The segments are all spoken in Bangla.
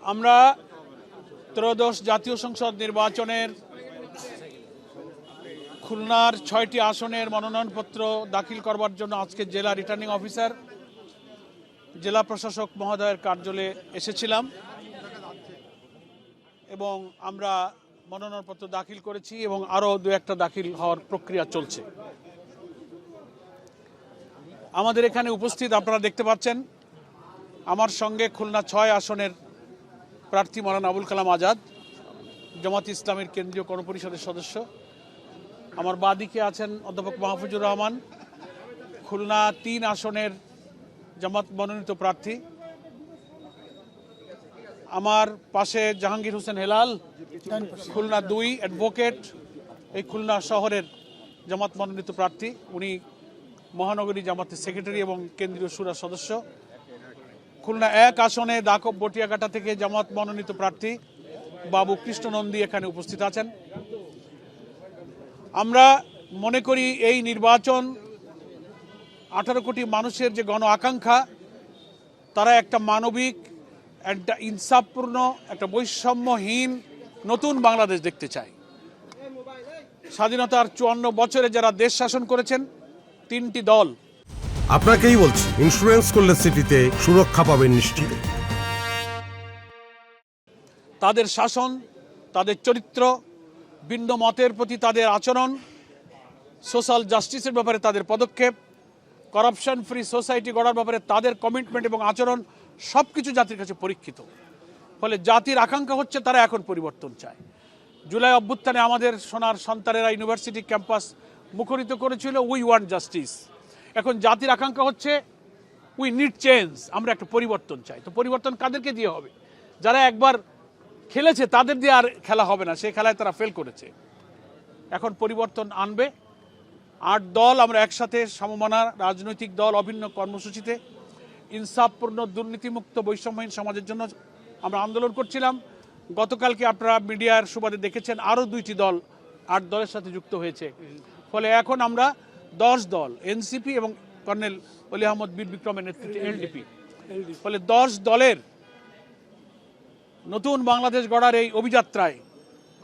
আমরা ত্রয়োদশ জাতীয় সংসদ নির্বাচনের খুলনার ৬টি আসনের মনোনয়নপত্র দাখিল করবার জন্য আজকে জেলা রিটার্নিং অফিসার জেলা প্রশাসক মহোদয়ের কার্যালয়ে এসেছিলাম এবং আমরা মনোনয়নপত্র দাখিল করেছি এবং আরও দু একটা দাখিল হওয়ার প্রক্রিয়া চলছে। আমাদের এখানে উপস্থিত আপনারা দেখতে পাচ্ছেন আমার সঙ্গে খুলনা ৬ আসনের প্রার্থী মাওলানা আবুল কালাম আজাদ, জামাত ইসলামের কেন্দ্রীয় গণপরিষদের সদস্য। আমার বাঁদিকে আছেন অধ্যাপক মাহফুজুর রহমান, খুলনা ৩ আসনের জামাত মনোনীত প্রার্থী। আমার পাশে জাহাঙ্গীর হোসেন হেলাল, খুলনা ২ অ্যাডভোকেট, এই খুলনা শহরের জামাত মনোনীত প্রার্থী। উনি মহানগরী জামাতের সেক্রেটারি এবং কেন্দ্রীয় শুরার সদস্য। খুলনা ১ আসনে দাকব বটিয়াঘাটা থেকে জামাত মনোনীত প্রার্থী বাবু কৃষ্ণ নন্দী এখানে উপস্থিত আছেন। আমরা মনে করি এই নির্বাচন ১৮ কোটি মানুষের যে গণ আকাঙ্ক্ষা, তারা একটা মানবিক, একটা ইনসাফপূর্ণ, একটা বৈষম্যহীন নতুন বাংলাদেশ দেখতে চায়। স্বাধীনতার ৫৪ বছরে যারা দেশ শাসন করেছেন ৩টি দল। আপনাকেই বলছি, ইন্স্যুরেন্স করলে সিটিতে সুরক্ষা পাবেন নিশ্চিত। তাদের শাসন, তাদের চরিত্র, ভিন্ন মতের প্রতি তাদের আচরণ, সোশ্যাল জাস্টিসের ব্যাপারে তাদের পদক্ষেপ, করাপশন ফ্রি সোসাইটি গড়ার ব্যাপারে তাদের কমিটমেন্ট এবং আচরণ সব কিছু জাতির কাছে পরীক্ষিত। ফলে জাতির আকাঙ্ক্ষা হচ্ছে তারা এখন পরিবর্তন চায়। জুলাই অভ্যুত্থানে আমাদের সোনার সন্তানেরা ইউনিভার্সিটি ক্যাম্পাস মুখরিত করেছিল উই ওয়ান্ট জাস্টিস। এখন জাতির আকাঙ্ক্ষা হচ্ছে উই নিড চেঞ্জ, আমরা একটা পরিবর্তন চাই। তো পরিবর্তন কাদেরকে দিয়ে হবে? যারা একবার খেলেছে তাদের দিয়ে আর খেলা হবে না, সেই খেলায় তারা ফেল করেছে। এখন পরিবর্তন আনবে ৮ দল আমরা একসাথে সমমনা রাজনৈতিক দল অভিন্ন কর্মসূচিতে ইনসাফপূর্ণ, দুর্নীতিমুক্ত, বৈষম্যহীন সমাজের জন্য আমরা আন্দোলন করছিলাম। গতকালকে আপনারা মিডিয়ার সুবাদে দেখেছেন আরও ২টি দল ৮ দলের সাথে যুক্ত হয়েছে। ফলে এখন আমরা ১০ দল, এনসিপি এবং কর্নেল অলি আহমদ বীর বিক্রমের নেতৃত্বে এলডিপি, ফলে ১০ দলের নতুন বাংলাদেশ গড়ার এই অভিযাত্রায়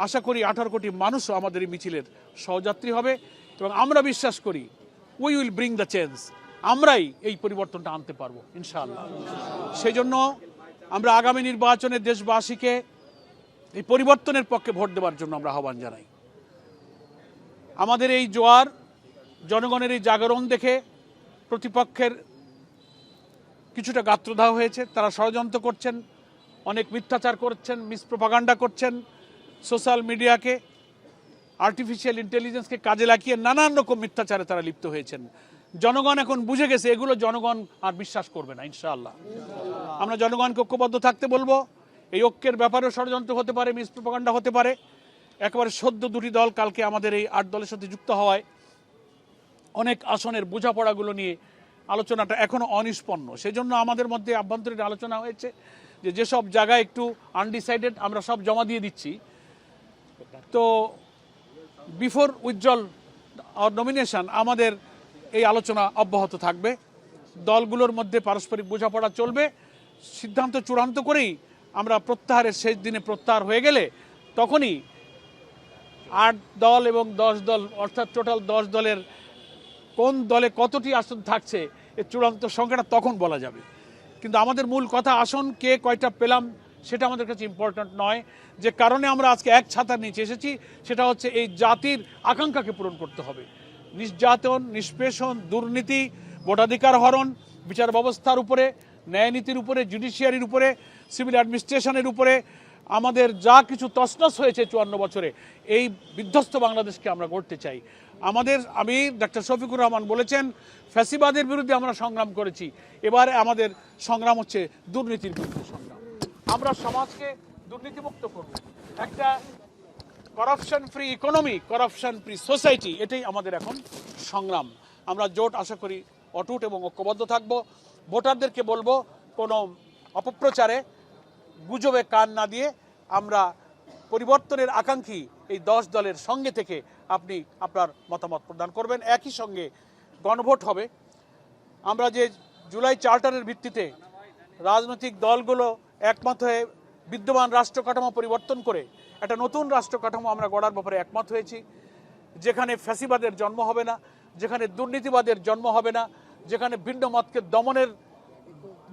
আশা করি ১৮ কোটি মানুষও আমাদের এই মিছিলের সহযাত্রী হবে এবং আমরা বিশ্বাস করি we will bring the change, আমরাই এই পরিবর্তনটা আনতে পারবো ইনশাআল্লাহ। সেই জন্য আমরা আগামী নির্বাচনে দেশবাসীকে এই পরিবর্তনের পক্ষে ভোট দেওয়ার জন্য আমরা আহ্বান জানাই। আমাদের এই জোয়ার, জনগণের এই জাগরণ দেখে প্রতিপক্ষের কিছুটা গাত্রদাহ হয়েছে। তারা ষড়যন্ত্র করছেন, অনেক মিথ্যাচার করছেন, মিসপ্রোপাগান্ডা করছেন, সোশ্যাল মিডিয়াকে, আর্টিফিশিয়াল ইন্টেলিজেন্সকে কাজে লাগিয়ে নানান রকম মিথ্যাচারে তারা লিপ্ত হয়েছেন। জনগণ এখন বুঝে গেছে এগুলো জনগণ আর বিশ্বাস করবে না ইনশাআল্লাহ। আমরা জনগণকে ঐক্যবদ্ধ থাকতে বলবো। এই ঐক্যের ব্যাপারেও ষড়যন্ত্র হতে পারে, মিসপ্রোপাগান্ডা হতে পারে। একেবারে সদ্য ২টি দল কালকে আমাদের এই ৮ দলের সাথে যুক্ত হওয়ায় অনেক আসনের বোঝাপড়াগুলো নিয়ে আলোচনাটা এখনও অনিষ্পন্ন। সেই জন্য আমাদের মধ্যে আভ্যন্তরীণ আলোচনা হয়েছে যে যেসব জায়গায় একটু আনডিসাইডেড আমরা সব জমা দিয়ে দিচ্ছি। তো বিফোর উইথড্রল আওয়ার নমিনেশন আমাদের এই আলোচনা অব্যাহত থাকবে। দলগুলোর মধ্যে পারস্পরিক বোঝাপড়া চলবে। সিদ্ধান্ত চূড়ান্ত করেই আমরা প্রত্যাহারের শেষ দিনে প্রত্যাহার হয়ে গেলে তখনই ৮ দল এবং ১০ দল অর্থাৎ টোটাল ১০ দলের কোন দলে কতটি আসন থাকছে এর চূড়ান্ত সংখ্যাটা তখন বলা যাবে। কিন্তু আমাদের মূল কথা আসন কে কয়টা পেলাম সেটা আমাদের কাছে ইম্পর্ট্যান্ট নয়। যে কারণে আমরা আজকে এক ছাতার নিচে এসেছি সেটা হচ্ছে এই জাতির আকাঙ্ক্ষাকে পূরণ করতে হবে। নির্যাতন, নিষ্পেষণ, দুর্নীতি, ভোটাধিকার হরণ, বিচার ব্যবস্থার উপরে, ন্যায়নীতির উপরে, জুডিশিয়ারির উপরে, সিভিল অ্যাডমিনিস্ট্রেশনের উপরে আমাদের যা কিছু তছনছ হয়েছে ৫৪ বছরে, এই বিধ্বস্ত বাংলাদেশকে আমরা গড়তে চাই। আমি ডক্টর শফিকুর রহমান বলেছেন ফ্যাসিবাদের বিরুদ্ধে আমরা সংগ্রাম করেছি, এবারে আমাদের সংগ্রাম হচ্ছে দুর্নীতির বিরুদ্ধে সংগ্রাম। আমরা সমাজকে দুর্নীতিমুক্ত করব, একটা corruption free economy, corruption free society, এটাই আমাদের এখন সংগ্রাম। আমরা জোট আশা করি অটুট এবং ঐক্যবদ্ধ থাকব। ভোটারদেরকে বলবো কোনো অপপ্রচারে, গুজবে কান না দিয়ে আমরা পরিবর্তনের আকাঙ্ক্ষী এই ১০ দলের সঙ্গে থেকে আপনি আপনার মতামত প্রদান করবেন। একই সঙ্গে গণভোট হবে। আমরা যে জুলাই চার্টারের ভিত্তিতে রাজনৈতিক দলগুলো একমত হয়ে বিদ্যমান রাষ্ট্র কাঠামো পরিবর্তন করে একটা নতুন রাষ্ট্র কাঠামো আমরা গড়ার ব্যাপারে একমত হয়েছি, যেখানে ফ্যাসিবাদের জন্ম হবে না, যেখানে দুর্নীতিবাদের জন্ম হবে না, যেখানে ভিন্ন মতকে দমনের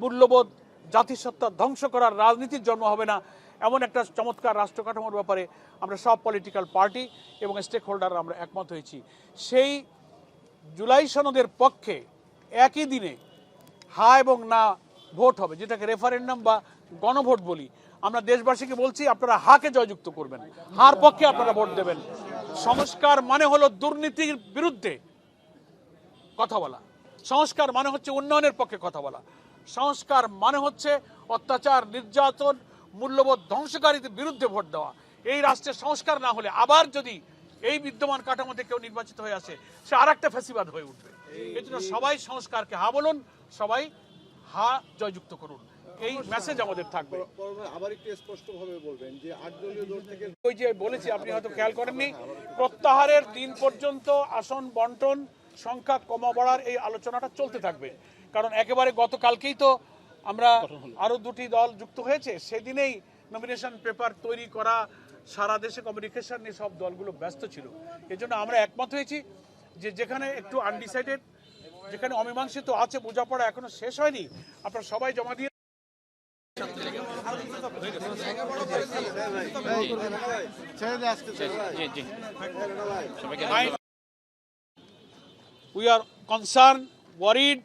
মূল্যবোধ জাতিসত্তা ধ্বংস করার রাজনীতির জন্ম হবে না, এমন একটা চমৎকার রাষ্ট্র কাঠামোর ব্যাপারে আমরা সব পলিটিক্যাল পার্টি এবং স্টেক হোল্ডার আমরা একমত হয়েছি। সেই জুলাই সনদের পক্ষে একই দিনে হা এবং না ভোট হবে, যেটাকে রেফারেন্ডাম বা গণভোট বলি। আমরা দেশবাসীকে বলছি, আপনারা হাকে জয়যুক্ত করবেন, হার পক্ষে আপনারা ভোট দেবেন। সংস্কার মানে হলো দুর্নীতির বিরুদ্ধে কথা বলা, সংস্কার মানে হচ্ছে উন্নয়নের পক্ষে কথা বলা, সংস্কার মানে হচ্ছে অত্যাচার, নির্যাতন, মূল্যবোধ ধ্বংসকারীদের বিরুদ্ধে ভোট দেওয়া। এই রাষ্ট্রের সংস্কার না হলে আবার যদি এই বিদ্যমান কাঠামোতে কেউ নির্বাচিত হয়ে আসে, সে আর একটা ফ্যাসিবাদ হয়ে উঠবে। এই জন্য সবাই সংস্কারকে হা বলুন, সবাই হা জয়যুক্ত করুন, এই মেসেজ আমাদের থাকবে। আবার একটু স্পষ্টভাবে বলবেন যে 8 দলীয় জোট থেকে ওই যে বলেছি, আপনি হয়তো খেয়াল করেননি, প্রত্যাহারের দিন পর্যন্ত আসন বন্টন সংখ্যা কমা বাড়ার এই আলোচনাটা চলতে থাকবে। কারণ একেবারে গতকালকেই তো আমরা আরো দুটি দল যুক্ত হয়েছে, সেদিনেই নমিনেশন পেপার তৈরি করা, সারা দেশে কমিউনিকেশন নিয়ে সব দলগুলো ব্যস্ত ছিল। এজন্য আমরা একমত হয়েছি যে যেখানে একটু আনডিসাইডেড, যেখানে অমীমাংসিত আছে, বোঝাপড়া এখনো শেষ হয়নি, আপনারা সবাই জমা দিয়ে উই আর কনসার্ন, ওয়ারিড।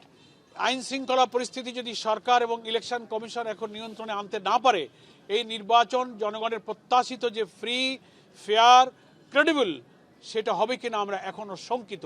আইন শৃঙ্খলা পরিস্থিতি যদি সরকার এবং ইলেকশন কমিশন এখন নিয়ন্ত্রণে আনতে না পারে, এই নির্বাচন জনগণের প্রত্যাশিত যে ফ্রি, ফেয়ার, ক্রেডিবল, সেটা হবে কিনা আমরা এখনো শঙ্কিত।